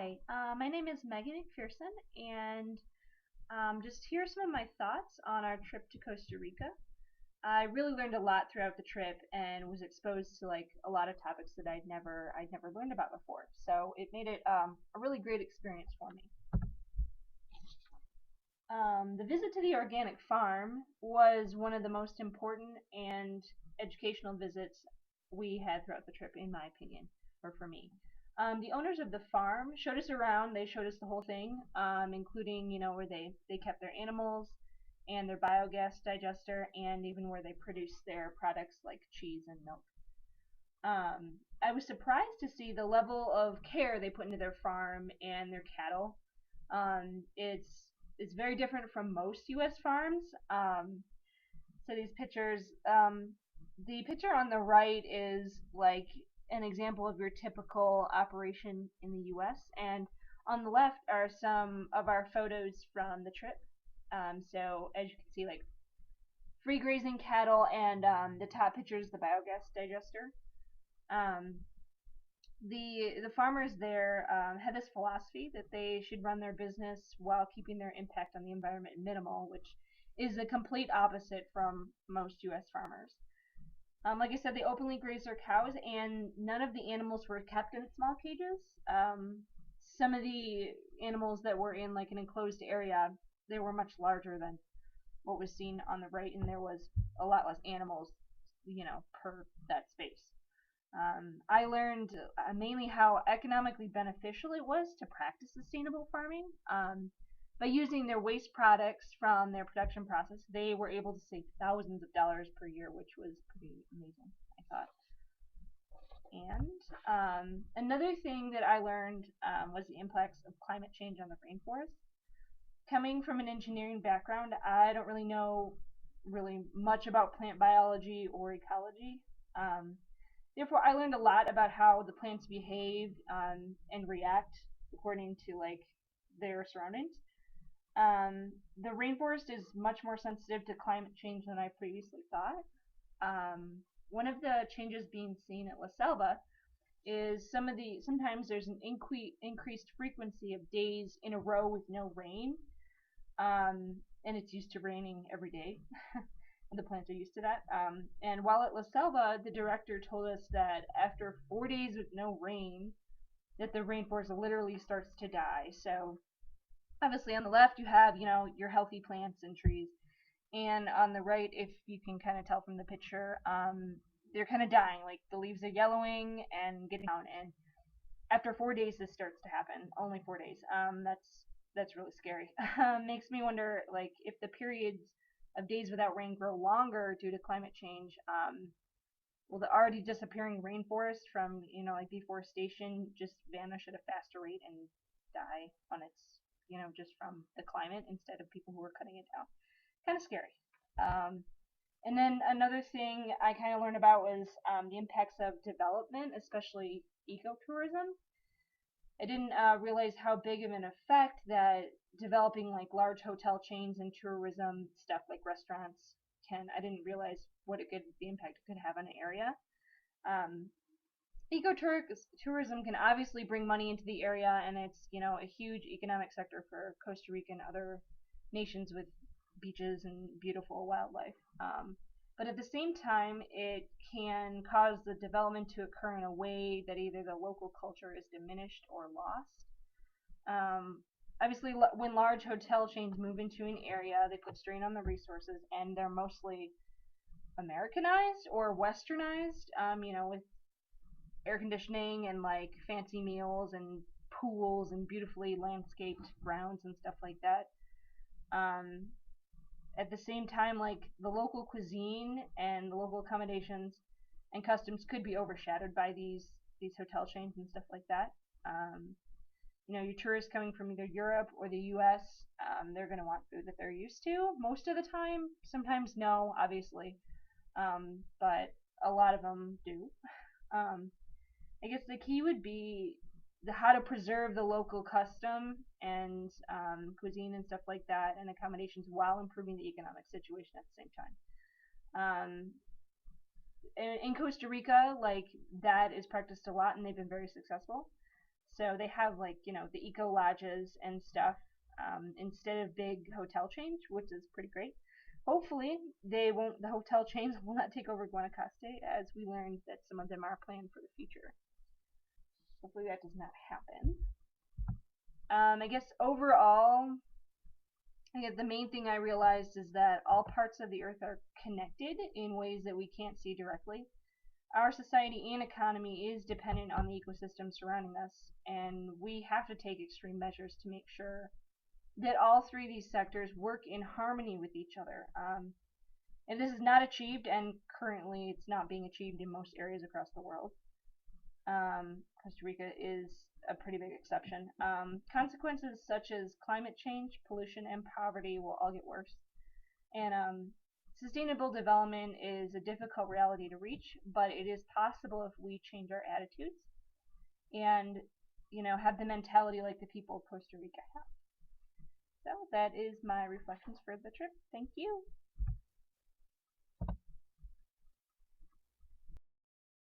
Hi, my name is Megan McPherson, and just here are some of my thoughts on our trip to Costa Rica. I really learned a lot throughout the trip and was exposed to like a lot of topics that I'd never learned about before. So it made it a really great experience for me. The visit to the organic farm was one of the most important and educational visits we had throughout the trip, in my opinion, or for me. The owners of the farm showed us around. They showed us the whole thing, including where they kept their animals and their biogas digester, and even where they produce their products like cheese and milk. I was surprised to see the level of care they put into their farm and their cattle. It's very different from most U.S. farms. So these pictures, the picture on the right is like an example of your typical operation in the U.S. and on the left are some of our photos from the trip. So as you can see, like free grazing cattle, and the top picture is the biogas digester. Um, the farmers there had this philosophy that they should run their business while keeping their impact on the environment minimal, which is the complete opposite from most U.S. farmers. Like I said, they openly graze their cows, and none of the animals were kept in small cages. Some of the animals that were in like an enclosed area, they were much larger than what was seen on the right, and there was a lot less animals, per that space. I learned mainly how economically beneficial it was to practice sustainable farming. By using their waste products from their production process, they were able to save thousands of dollars per year, which was pretty amazing, I thought. And another thing that I learned was the impacts of climate change on the rainforest. Coming from an engineering background, I don't really know really much about plant biology or ecology. Therefore, I learned a lot about how the plants behave and react according to like their surroundings. The rainforest is much more sensitive to climate change than I previously thought. One of the changes being seen at La Selva is sometimes there's an increased frequency of days in a row with no rain, and it's used to raining every day. The plants are used to that. And while at La Selva, the director told us that after 4 days with no rain, that the rainforest literally starts to die. So obviously on the left you have your healthy plants and trees, and on the right, if you can kind of tell from the picture, they're kind of dying. Like the leaves are yellowing and getting down, and after 4 days this starts to happen. Only 4 days. That's really scary. Makes me wonder, like, if the periods of days without rain grow longer due to climate change, will the already disappearing rainforest from like deforestation just vanish at a faster rate and die on its just from the climate instead of people who are cutting it down? Kind of scary. And then another thing I kind of learned about was the impacts of development, especially ecotourism. I didn't realize how big of an effect that developing like large hotel chains and tourism stuff like restaurants can. I didn't realize the impact it could have on an area. Um, Ecotourism can obviously bring money into the area, and it's a huge economic sector for Costa Rica and other nations with beaches and beautiful wildlife. But at the same time, it can cause the development to occur in a way that either the local culture is diminished or lost. Obviously, when large hotel chains move into an area, they put strain on the resources, and they're mostly Americanized or westernized, with air conditioning and like fancy meals and pools and beautifully landscaped grounds and stuff like that. Um, at the same time, like the local cuisine and the local accommodations and customs could be overshadowed by these hotel chains and stuff like that. Um, your tourists coming from either Europe or the U.S., they're going to want food that they're used to most of the time. Sometimes no, obviously, but a lot of them do. Um, I guess the key would be how to preserve the local custom and cuisine and stuff like that, and accommodations while improving the economic situation at the same time. In Costa Rica, like that is practiced a lot, and they've been very successful. So they have like, the eco lodges and stuff instead of big hotel chains, which is pretty great. Hopefully, the hotel chains will not take over Guanacaste, as we learned that some of them are planned for the future. Hopefully that does not happen. I guess overall, I guess the main thing I realized is that all parts of the Earth are connected in ways that we can't see directly. Our society and economy is dependent on the ecosystem surrounding us, and we have to take extreme measures to make sure that all three of these sectors work in harmony with each other. And this is not achieved, and currently it's not being achieved in most areas across the world. Costa Rica is a pretty big exception. Consequences such as climate change, pollution, and poverty will all get worse. And sustainable development is a difficult reality to reach, but it is possible if we change our attitudes and, have the mentality like the people of Costa Rica have. So that is my reflections for the trip. Thank you.